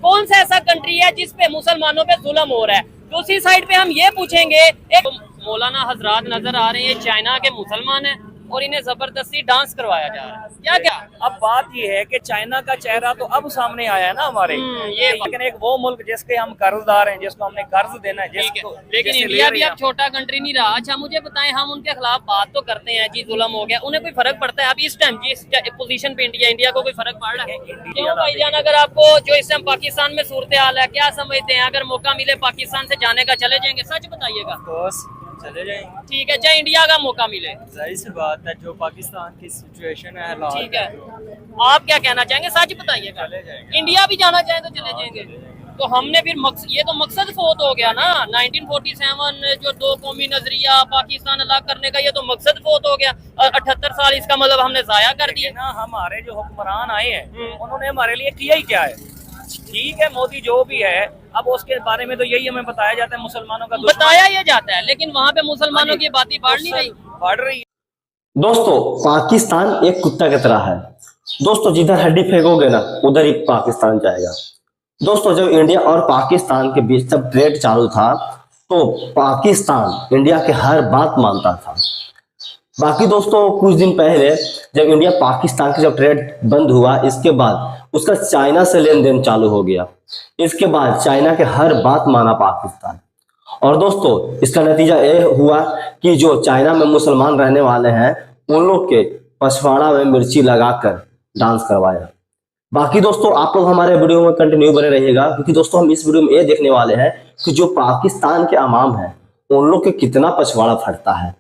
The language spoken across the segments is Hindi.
कौन सा ऐसा कंट्री है जिस पे मुसलमानों पे जुल्म हो रहा है। दूसरी साइड पे हम ये पूछेंगे, एक मौलाना हजरात नजर आ रहे हैं, चाइना के मुसलमान हैं और इन्हें जबरदस्ती डांस करवाया जा रहा है। क्या क्या अब बात ये है कि चाइना का चेहरा तो अब सामने आया है ना हमारे, ये लेकिन एक वो मुल्क जिसके हम कर्जदार हैं, जिसको हमने कर्ज देना है, लेकिन इंडिया भी अब छोटा कंट्री नहीं रहा। अच्छा मुझे बताएं, हम उनके खिलाफ बात तो करते हैं जी, जुल्म हो गया, उन्हें कोई फर्क पड़ता है अब इस टाइम जिस पोजीशन पे इंडिया को कोई फर्क पड़ रहा है? क्यों भाईजान, अगर आपको जो इस टाइम पाकिस्तान में सूरत हाल है, क्या समझते हैं अगर मौका मिले पाकिस्तान से जाने का चले जाएंगे? सच बताइएगा। चले जाएंगे। ठीक है, चाहे इंडिया का मौका मिले। जाहिर सी बात है, जो पाकिस्तान की सिचुएशन है, हालात ठीक है, आप क्या कहना चाहेंगे? सच बताइएगा। इंडिया भी जाना चाहे तो चले जाएंगे। तो हमने फिर ये तो मकसद फोत हो गया ना। 1947 जो दो कौमी नजरिया पाकिस्तान अलग करने का, ये तो मकसद फोत हो गया। 78 साल इसका मतलब हमने जाया कर दिया ना। हमारे जो हुक्मरान आए हैं उन्होंने हमारे लिए किया ही क्या है? ठीक है, मोदी जो भी है, अब उसके बारे में तो यही हमें बताया जाता है, मुसलमानों का बताया ये जाता है, लेकिन वहाँ पे मुसलमानों की बातें बढ़ नहीं रही, बढ़ रही है। दोस्तों, पाकिस्तान एक कुत्ता की तरह है। दोस्तों, जिधर हड्डी फेंकोगे ना उधर ही पाकिस्तान जाएगा। दोस्तों, जब इंडिया और पाकिस्तान के बीच जब ट्रेड चालू था तो पाकिस्तान इंडिया के हर बात मानता था। बाकी दोस्तों, कुछ दिन पहले जब इंडिया पाकिस्तान की जब ट्रेड बंद हुआ, इसके बाद उसका चाइना से लेन देन चालू हो गया। इसके बाद चाइना के हर बात माना पाकिस्तान। और दोस्तों, इसका नतीजा ये हुआ कि जो चाइना में मुसलमान रहने वाले हैं उन लोग के पछवाड़ा में मिर्ची लगाकर डांस करवाया। बाकी दोस्तों, आप लोग हमारे वीडियो में कंटिन्यू बने रहिएगा, क्योंकि दोस्तों हम इस वीडियो में ये देखने वाले हैं कि जो पाकिस्तान के अवाम है उन लोग के कितना पछवाड़ा फटता है।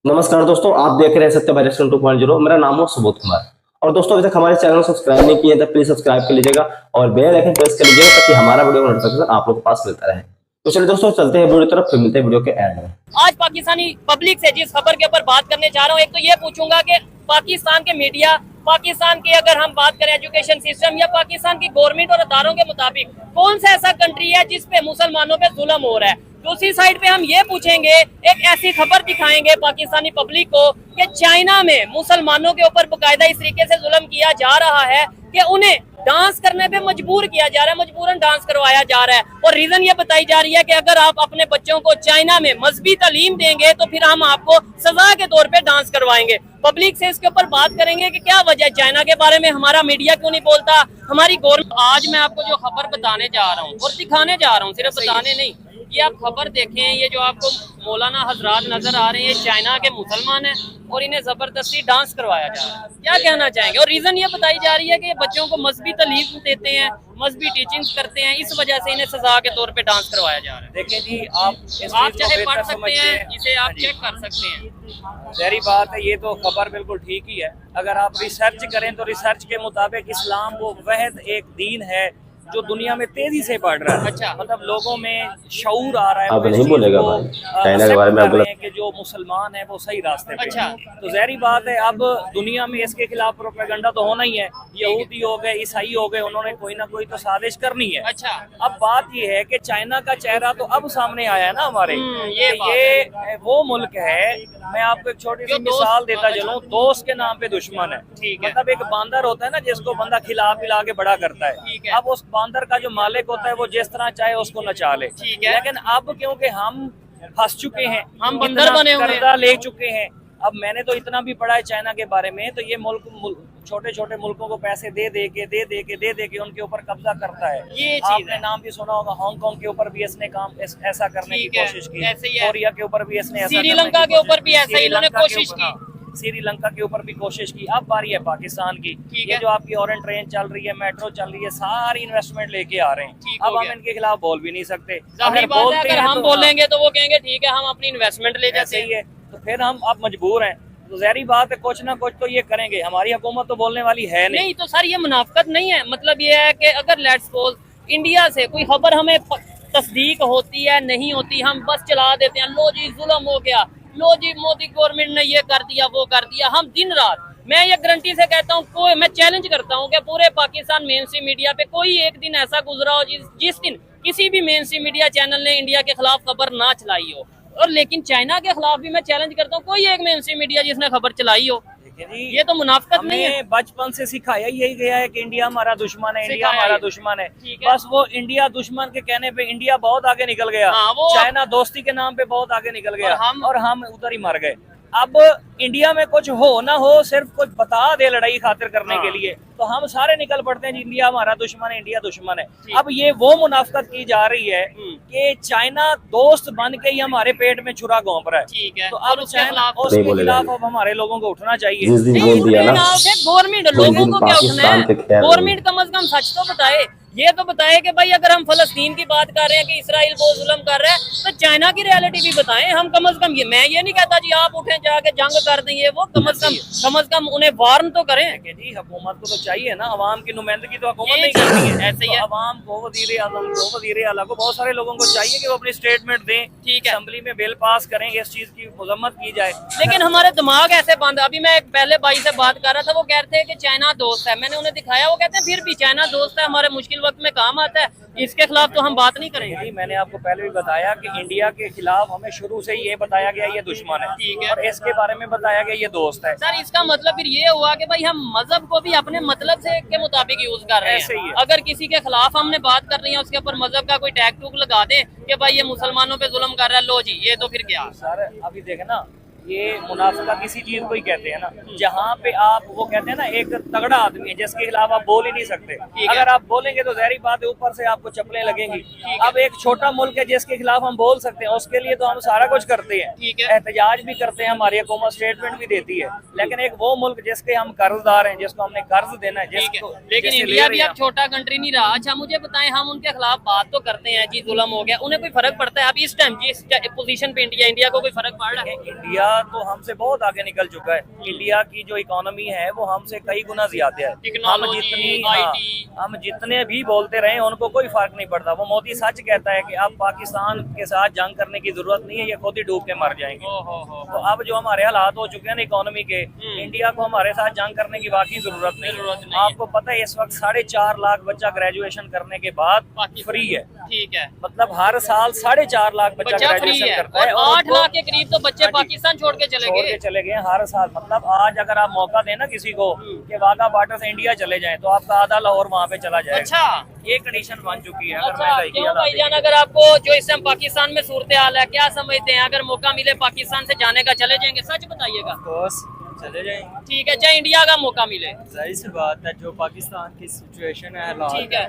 नमस्कार दोस्तों, आप देख रहे हैं सत्य रेस्टोरेंट 2.0। मेरा नाम है सुबोध कुमार। और दोस्तों, अभी तक हमारे चैनल को सब्सक्राइब नहीं किए तो प्लीज सब्सक्राइब कर लीजिएगा और बेल आइकन प्रेस कर लीजिएगा ताकि हमारा वीडियो का नोटिफिकेशन आप लोग के पास मिलता रहे। तो चलिए दोस्तों, चलते हैं वीडियो तरफ, फिर मिलते हैं वीडियो के एंड में। आज पाकिस्तानी पब्लिक से जिस खबर के ऊपर बात करने जा रहा हूँ, एक तो ये पूछूंगा कि पाकिस्तान के मीडिया, पाकिस्तान की अगर हम बात करें एजुकेशन सिस्टम या पाकिस्तान की गवर्नमेंट और अदारों के मुताबिक कौन सा ऐसा कंट्री है जिस पे मुसलमानों पे जुल्म हो रहा है। दूसरी साइड पे हम ये पूछेंगे, एक ऐसी खबर दिखाएंगे पाकिस्तानी पब्लिक को कि चाइना में मुसलमानों के ऊपर बाकायदा इस तरीके से जुल्म किया जा रहा है कि उन्हें डांस करने पे मजबूर किया जा रहा है, मजबूरन डांस करवाया जा रहा है। और रीजन ये बताई जा रही है कि अगर आप अपने बच्चों को चाइना में मजहबी तालीम देंगे तो फिर हम आपको सजा के तौर पे डांस करवाएंगे। पब्लिक से इसके ऊपर बात करेंगे कि क्या वजह है, चाइना के बारे में हमारा मीडिया क्यों नहीं बोलता, हमारी गवर्नमेंट। आज मैं आपको जो खबर बताने जा रहा हूँ और दिखाने जा रहा हूँ, सिर्फ बताने नहीं, ये आप खबर देखें, ये जो आपको मौलाना हजरात नजर आ रहे हैं, चाइना के मुसलमान हैं और इन्हें जबरदस्ती डांस करवाया जा रहा है। क्या कहना चाहेंगे? और रीजन ये बताई जा रही है कि बच्चों को मजहबी तालीम देते हैं, मजहबी टीचिंग करते हैं, इस वजह से इन्हें सजा के तौर पे डांस करवाया जा रहा है। देखें जी, आप चाहे पढ़ सकते हैं, इसे आप चेक कर सकते हैं। जहरी बात है, ये तो खबर बिल्कुल ठीक ही है। अगर आप रिसर्च करें तो रिसर्च के मुताबिक इस्लाम वो वहद एक दीन है जो दुनिया में तेजी से बढ़ रहा है। अच्छा, मतलब लोगों में शऊर आ रहा है। अब नहीं बोलेगा भाई चाइना के बारे में, आप कि जो मुसलमान है वो सही रास्ते पे। अच्छा, तो ज़ाहिर बात है अब दुनिया में इसके खिलाफ प्रोपेगेंडा तो होना ही है। यहूदी हो गए, ईसाई हो गए, उन्होंने कोई ना कोई तो साजिश करनी है। अच्छा, अब बात ये है कि चाइना का चेहरा तो अब सामने आया है ना हमारे। ये वो मुल्क है, मैं आपको एक छोटी सी मिसाल देता चलूं, दोस्त के नाम पे दुश्मन है। ठीक है। मतलब एक बांदर होता है ना जिसको बंदा खिला पिला के बड़ा करता है। अब उस बांदर का जो मालिक होता है वो जिस तरह चाहे उसको नचा ले। ठीक है। लेकिन अब क्योंकि हम फंस चुके हैं, हम बंदर बने हुए हैं, कर्जा ले चुके हैं। अब मैंने तो इतना भी पढ़ा है चाइना के बारे में, तो ये मुल्क छोटे छोटे मुल्कों को पैसे दे दे के उनके ऊपर कब्जा करता है। ये चीज आपने नाम भी सुना होगा, हांगकांग के ऊपर भी इसने काम ऐसा करने की कोशिश की, कोरिया के ऊपर भी इसने, श्रीलंका के ऊपर भी ऐसा इन्होंने कोशिश की, श्रीलंका के ऊपर भी कोशिश की। अब बारी है पाकिस्तान की। ये जो आपकी ऑरेंज ट्रेन चल रही है, मेट्रो चल रही है, सारी इन्वेस्टमेंट लेके आ रहे हैं। अब हम इनके खिलाफ बोल भी नहीं सकते। अगर हम बोलेंगे तो वो कहेंगे ठीक है, हम अपनी इन्वेस्टमेंट ले जाते हैं, तो फिर हम अब मजबूर हैं। तो ज़ाहिर बात है कुछ ना कुछ तो ये करेंगे। हमारी हुकूमत तो बोलने वाली है नहीं। तो सर ये मुनाफिकत नहीं है। मतलब ये है कि अगर लेट्स सपोज इंडिया से कोई खबर हमें तस्दीक होती है, नहीं होती, हम बस चला देते हैं, लो जी जुल्म हो गया, लो जी मोदी गवर्नमेंट ने ये कर दिया, वो कर दिया। हम दिन रात, मैं ये गारंटी से कहता हूँ, कोई, मैं चैलेंज करता हूँ कि पूरे पाकिस्तान मेन स्ट्रीम मीडिया पे कोई एक दिन ऐसा गुजरा हो जिस दिन किसी भी मेन स्ट्रीम मीडिया चैनल ने इंडिया के खिलाफ खबर ना चलाई हो। और लेकिन चाइना के खिलाफ भी मैं चैलेंज करता हूँ, कोई एक मेन स्ट्रीम मीडिया जिसने खबर चलाई हो। ये तो मुनाफिकत नहीं है। हमें बचपन से सिखाया यही गया है कि इंडिया हमारा दुश्मन है, इंडिया सिखाया हमारा ही। दुश्मन है। ठीक है। बस वो इंडिया दुश्मन के कहने पे इंडिया बहुत आगे निकल गया, हाँ, वो चाइना दोस्ती के नाम पे बहुत आगे निकल गया, और हम हम उधर ही मर गए। अब इंडिया में कुछ हो ना हो, सिर्फ कुछ बता दे लड़ाई खातिर करने हाँ। के लिए, तो हम सारे निकल पड़ते हैं जी इंडिया हमारा दुश्मन है, इंडिया दुश्मन है। अब ये वो मुनाफिकत की जा रही है कि चाइना दोस्त बन के ही हमारे पेट में छुरा घोंप रहा है। ठीक है, तो और अब उसके चाइना खिलाफ उसके नहीं बोलेगा खिलाफ अब हमारे लोगों को उठना चाहिए। जिस दिन नहीं, बोल दिया ना, गवर्नमेंट उस लोगों दिन को क्या उठना पाकिस्तान है? पे खैर गवर्नमेंट कम से कम सच तो बताए, ये तो बताए कि भाई अगर हम फलस्तीन की बात कर रहे हैं कि इसराइल बहुत जुल्म कर रहा है, तो चाइना की रियलिटी भी बताएं। हम कम से कम ये, मैं ये नहीं कहता जी आप उठें जाके जंग कर देंगे, वो कम से कम उन्हें वार्न तो करें। कि जी हुकूमत को तो चाहिए ना, अवाम की नुमाइंदगी तो हुकूमत ये नहीं करती है। ऐसे ही है। तो अवाम को, वजीर आजम को, वजीर आला को, बहुत सारे लोगों को चाहिए कि वो अपनी स्टेटमेंट दें, ठीक है। असेंबली में बिल पास करें, इस चीज की मजम्मत की जाए। लेकिन हमारे दिमाग ऐसे बंद। अभी मैं एक पहले भाई से बात कर रहा था, वो कहते हैं कि चाइना दोस्त है, मैंने उन्हें दिखाया, वो कहते हैं फिर भी चाइना दोस्त है, हमारे मुश्किल वक्त में काम आता है, इसके खिलाफ तो हम बात नहीं करेंगे। जी, मैंने आपको पहले भी बताया कि इंडिया के खिलाफ हमें शुरू से ही ये बताया गया ये दुश्मन है, ठीक है। और इसके बारे में बताया गया ये दोस्त है। सर इसका मतलब फिर ये हुआ कि भाई हम मजहब को भी अपने मतलब से के मुताबिक यूज कर रहे ऐसे ही हैं। है। अगर किसी के खिलाफ हमने बात कर रही है, उसके ऊपर मजहब का कोई टैग टूक लगा दे कि भाई ये मुसलमानों पे जुल्म कर रहा है, लो जी, ये तो फिर क्या। सर अभी देखे ना, ये मुनाफिका किसी चीज को ही कहते हैं ना, जहाँ पे आप, वो कहते हैं ना, एक तगड़ा आदमी है जिसके खिलाफ आप बोल ही नहीं सकते, अगर आप बोलेंगे तो जहरी बात है ऊपर से आपको चप्पलें लगेंगी। अब एक छोटा मुल्क है जिसके खिलाफ हम बोल सकते हैं, उसके लिए तो हम सारा कुछ करते हैं, ठीक है। एहतजाज भी करते हैं, हमारी हुकूमत स्टेटमेंट भी देती है। लेकिन एक वो मुल्क जिसके हम कर्जदार हैं, जिसको हमने कर्ज देना है, जिसको लेकिन जिससे इंडिया ले भी रहे अब छोटा कंट्री नहीं रहा। अच्छा मुझे बताएं, हम उनके खिलाफ बात तो करते हैं जी, जुल्म हो गया, उन्हें कोई फर्क पड़ता है? अब इस टाइम जिस पोजीशन पे इंडिया को कोई फर्क पड़ रहा है? हैं। इंडिया तो हमसे बहुत आगे निकल चुका है। इंडिया की जो इकोनॉमी है वो हमसे कई गुना ज्यादा है। टेक्नोलॉजी, IT, हम जितने भी बोलते रहे उनको कोई फर्क नहीं पड़ता। वो मोदी सच कहता है कि अब पाकिस्तान के साथ जंग करने की जरूरत नहीं है, ये खुद ही डूब के मर जाएंगे। तो अब जो हमारे हालात हो चुके हैं ना इकोनॉमी के, इंडिया को हमारे साथ जंग करने की वाकई जरूरत नहीं। आपको पता है इस वक्त 4.5 लाख बच्चा ग्रेजुएशन करने के बाद फ्री है। ठीक है, मतलब हर साल 4.5 लाख बच्चा बच्चा फ्री ग्रेजुएशन है, करता है, और 8 उनको लाख के करीब तो बच्चे हाँ जी, पाकिस्तान छोड़ के चले छोड़ के गए। चले गए हर साल। मतलब आज अगर आप मौका देना किसी को कि वाघा बॉर्डर से इंडिया चले जाएं, तो आपका आधा लाहौर वहाँ पे चला जाएगा। अच्छा, ये कंडीशन बन चुकी है। अगर अच्छा महंगाई की क्यों हालात भाईजान, अगर आपको जो इस टाइम पाकिस्तान में सूरत हाल है, क्या समझते हैं? अगर मौका मिले पाकिस्तान से जाने का, चले जाएंगे? सच बताइएगा। चले जाएंगे। ठीक है, चाहे इंडिया का मौका मिले। जाहिर सी बात है, जो पाकिस्तान की सिचुएशन है, हालात ठीक है,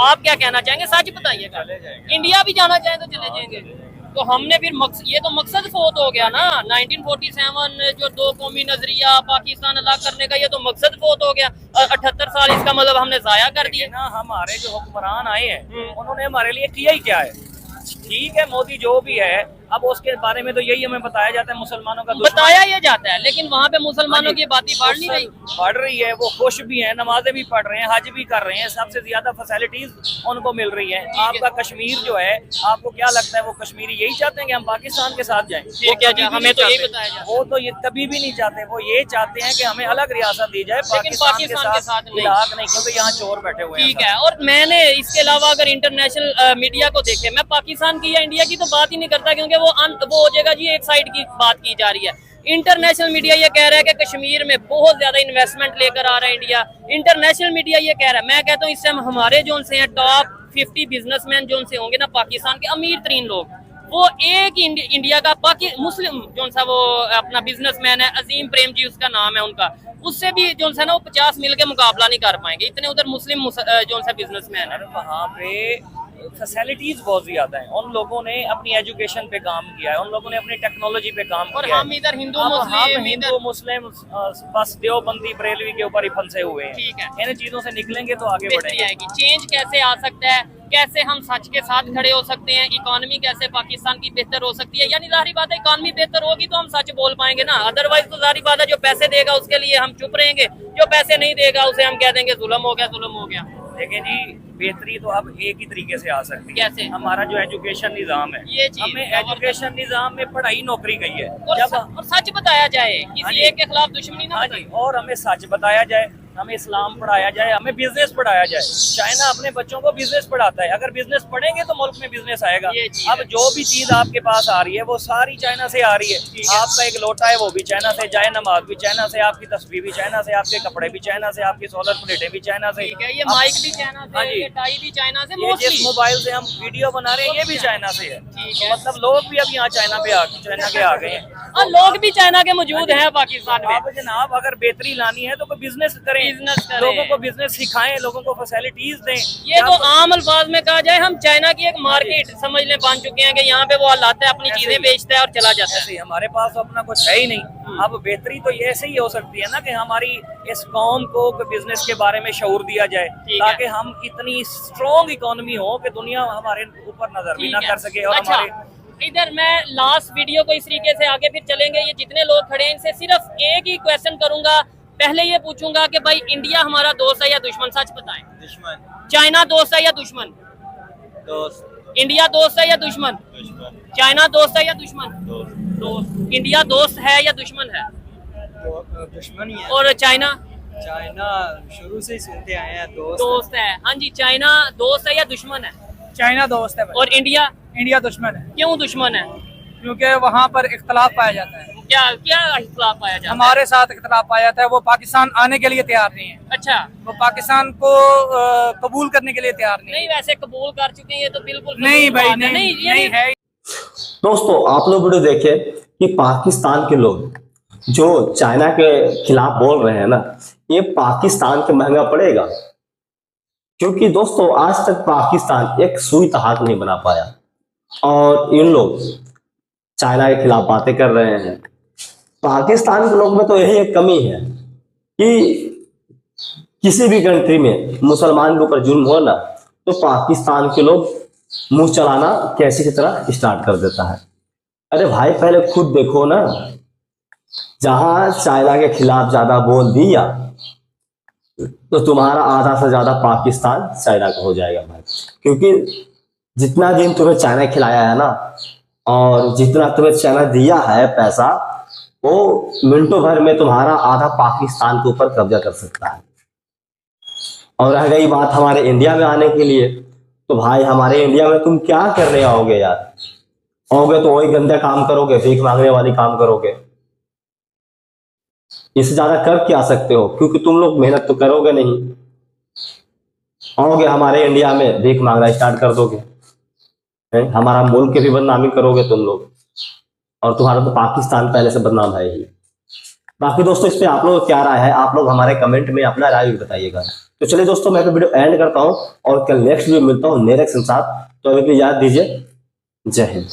आप क्या कहना चाहेंगे? सच बताइएगा। चले जाएंगे। इंडिया भी जाना चाहे तो चले जाएंगे। तो हमने फिर ये तो मकसद फोत हो गया ना। 1947 जो दो कौमी नजरिया पाकिस्तान अलग करने का, ये तो मकसद फोत हो गया। 78 साल इसका मतलब हमने जाया कर दिए ना। हमारे जो हुक्मरान आए हैं उन्होंने हमारे लिए किया ही क्या है? ठीक है, मोदी जो भी है, अब उसके बारे में तो यही हमें बताया जाता है मुसलमानों का दुश्मन। बताया ये जाता है, लेकिन वहाँ पे मुसलमानों की बातें बढ़ नहीं रही। बढ़ रही है, वो खुश भी हैं, नमाजें भी पढ़ रहे हैं, हज भी कर रहे हैं, सबसे ज्यादा फैसिलिटीज उनको मिल रही हैं। आपका कश्मीर जो है, आपको क्या लगता है वो कश्मीरी यही चाहते हैं कि हम पाकिस्तान के साथ जाएं? वो क्या कभी भी हमें नहीं तो यही चाहते। बताया जाता है। वो तो ये कभी भी नहीं चाहते। वो ये चाहते हैं कि हमें अलग रियासत दी जाए, पाकिस्तान के साथ इलाक नहीं, क्योंकि यहाँ चोर बैठे हुए हैं। ठीक है, और मैंने इसके अलावा अगर इंटरनेशनल मीडिया को देखे, मैं पाकिस्तान की या इंडिया की तो बात ही नहीं करता, क्योंकि वो हो जाएगा जी, एक साइड की बात की जा रही है। इंटरनेशनल मीडिया ये कह रहा है कि कश्मीर में बहुत ज्यादा इन्वेस्टमेंट लेकर आ रहा है इंडिया। इंटरनेशनल मीडिया ये कह रहा है। मैं कहता हूँ इस टाइम हमारे जो से हैं टॉप 50 बिजनेसमैन जो से होंगे ना पाकिस्तान के अमीर तरीन लोग, वो एक इंडिया का मुस्लिम जो सा वो अपना बिजनेसमैन है, अजीम प्रेम जी उसका नाम है उनका, उससे भी जो सा ना वो 50 मिल के मुकाबला नहीं कर पाएंगे, इतने उधर मुस्लिम जो सा बिजनेसमैन है। वहाँ पे फैसिलिटीज बहुत ज्यादा हैं। उन लोगों ने अपनी एजुकेशन पे काम किया है, उन लोगों ने अपनी टेक्नोलॉजी पे काम और किया है। हम इधर हिंदू हम मुस्लिम हिंदू मुस्लिम बस देवबंदी बरेलवी के ऊपर ही फंसे हुए हैं। ठीक है, इन चीजों से निकलेंगे तो आगे बेहतरी बढ़ेंगे। आएगी। चेंज कैसे आ सकता है, कैसे हम सच के साथ खड़े हो सकते हैं, इकोनॉमी कैसे पाकिस्तान की बेहतर हो सकती है। यानी जाहिर बात है इकोनॉमी बेहतर होगी तो हम सच बोल पाएंगे ना, अदरवाइज तो जाहिर बात है जो पैसे देगा उसके लिए हम चुप रहेंगे, जो पैसे नहीं देगा उसे हम कह देंगे जुल्म हो गया, जुल्म हो गया। देखिए जी, बेहतरी तो अब एक ही तरीके से आ सकती है। कैसे? हमारा जो एजुकेशन निज़ाम है, ये चीज़ हमें एजुकेशन निज़ाम में पढ़ाई नौकरी गई है। और जब और सच बताया जाए, हाँ किसी जी। एक के खिलाफ दुश्मनी ना हाँ बताएं। जी, और हमें सच बताया जाए। हमें इस्लाम पढ़ाया जाए, हमें बिजनेस पढ़ाया जाए। चाइना अपने बच्चों को बिजनेस पढ़ाता है, अगर बिजनेस पढ़ेंगे तो मुल्क में बिजनेस आएगा। ये चीज़ अब जो भी चीज आपके पास आ रही है वो सारी चाइना से आ रही है। आपका एक लोटा है वो भी चाइना से, जाए नमाज भी चाइना से, आपकी तस्वीर भी चाइना से, आपके कपड़े भी चाइना से, आपकी सोलर प्लेटें भी चाइना से। ठीक है, ये माइक भी चाइना हाँ से, जी। ये टाई भी चाइना से, ये जिस मोस्टली मोबाइल से हम वीडियो बना रहे हैं ये भी चाइना से है। ठीक है। मतलब लोग भी अब यहाँ चाइना के आ गए हैं। और लोग भी चाइना के मौजूद हैं पाकिस्तान में। अब जनाब अगर बेहतरी लानी है तो कोई बिजनेस करें, बिजनेस करें। लोगों को बिजनेस सिखाएं, लोगों को फैसिलिटीज दें। ये तो आम अल्फाज में कहा जाए, हम चाइना की एक मार्केट समझ लें बन चुके हैं कि यहाँ पे वो लाता है, अपनी ऐसे चीजें ही। बेचता है और चला जाता है। ऐसे ही हमारे पास तो अपना कुछ है ही नहीं। अब बेहतरी तो ये ऐसे ही हो सकती है ना कि हमारी इस कौम को बिजनेस के बारे में शऊर दिया जाए, ठीक है। ताकि हम इतनी स्ट्रॉन्ग इकोनॉमी हो कि दुनिया हमारे ऊपर नजर भी ना ठीक है। कर सके। और अच्छा, हमारे इधर मैं लास्ट वीडियो को इस तरीके से आगे फिर चलेंगे। ये जितने लोग खड़े हैं इनसे सिर्फ एक ही क्वेश्चन करूंगा। पहले ये पूछूंगा कि भाई इंडिया हमारा दोस्त है या दुश्मन, सच बताएं। दुश्मन। चाइना दोस्त है या दुश्मन? दोस्त। इंडिया दोस्त है या दुश्मन? दुश्मन। चाइना दोस्त है या दुश्मन? दोस्त। दोस्त। इंडिया दोस्त है या दुश्मन है? दुश्मन ही है। और चाइना चाइना शुरू से ही सुनते आए हैं दोस्त। दोस्त है। हाँ जी, चाइना दोस्त है या दुश्मन है? चाइना दोस्त है भाई। और इंडिया इंडिया दुश्मन है क्यों दुश्मन है? क्योंकि वहाँ पर इख्तलाफ पाया जाता है। क्या क्या इख्तिलाफ पाया जाता है? हमारे साथ इख्तलाफ पाया जाता है। वो पाकिस्तान आने के लिए तैयार नहीं है, अच्छा, वो पाकिस्तान को कबूल करने के लिए तैयार नहीं है। नहीं वैसे कबूल कर चुके हैं, ये तो बिल्कुल नहीं भाई, बात है। नहीं ये नहीं है। दोस्तों आप लोग वीडियो देखे कि पाकिस्तान के लोग जो चाइना के खिलाफ बोल रहे हैं ना, ये पाकिस्तान के महंगा पड़ेगा। क्योंकि दोस्तों आज तक पाकिस्तान एक सुई तहाक नहीं बना पाया और इन लोग चाइना के खिलाफ बातें कर रहे हैं। पाकिस्तान के लोग में तो यही एक कमी है कि किसी भी कंट्री में मुसलमान के ऊपर जुल्म हो ना, तो पाकिस्तान के लोग मुंह चलाना कैसी की तरह स्टार्ट कर देता है। अरे भाई पहले खुद देखो ना, जहां चाइना के खिलाफ ज्यादा बोल दिया तो तुम्हारा आधा से ज्यादा पाकिस्तान चाइना का हो जाएगा भाई। क्योंकि जितना दिन तुम्हें चाइना खिलाया है ना, और जितना तुम्हें चाइना दिया है पैसा, वो मिनटों भर में तुम्हारा आधा पाकिस्तान के ऊपर कब्जा कर सकता है। और रह गई बात हमारे इंडिया में आने के लिए, तो भाई हमारे इंडिया में तुम क्या करने आओगे यार? आओगे तो वही गंदा काम करोगे, भीख मांगने वाली काम करोगे। इससे ज्यादा कर क्या सकते हो? क्योंकि तुम लोग मेहनत तो करोगे नहीं। आओगे हमारे इंडिया में भीख मांगना स्टार्ट कर दोगे, हमारा मुल्क की भी बदनामी करोगे तुम लोग। और तुम्हारा तो पाकिस्तान पहले से बदनाम है ही। बाकी दोस्तों इस पे आप लोग क्या राय है, आप लोग हमारे कमेंट में अपना राय भी बताइएगा। तो चलिए दोस्तों मैं वीडियो एंड करता हूं और कल नेक्स्ट वीडियो मिलता हूं नेक्स्ट के साथ। तो अभी के लिए याद दीजिए, जय हिंद।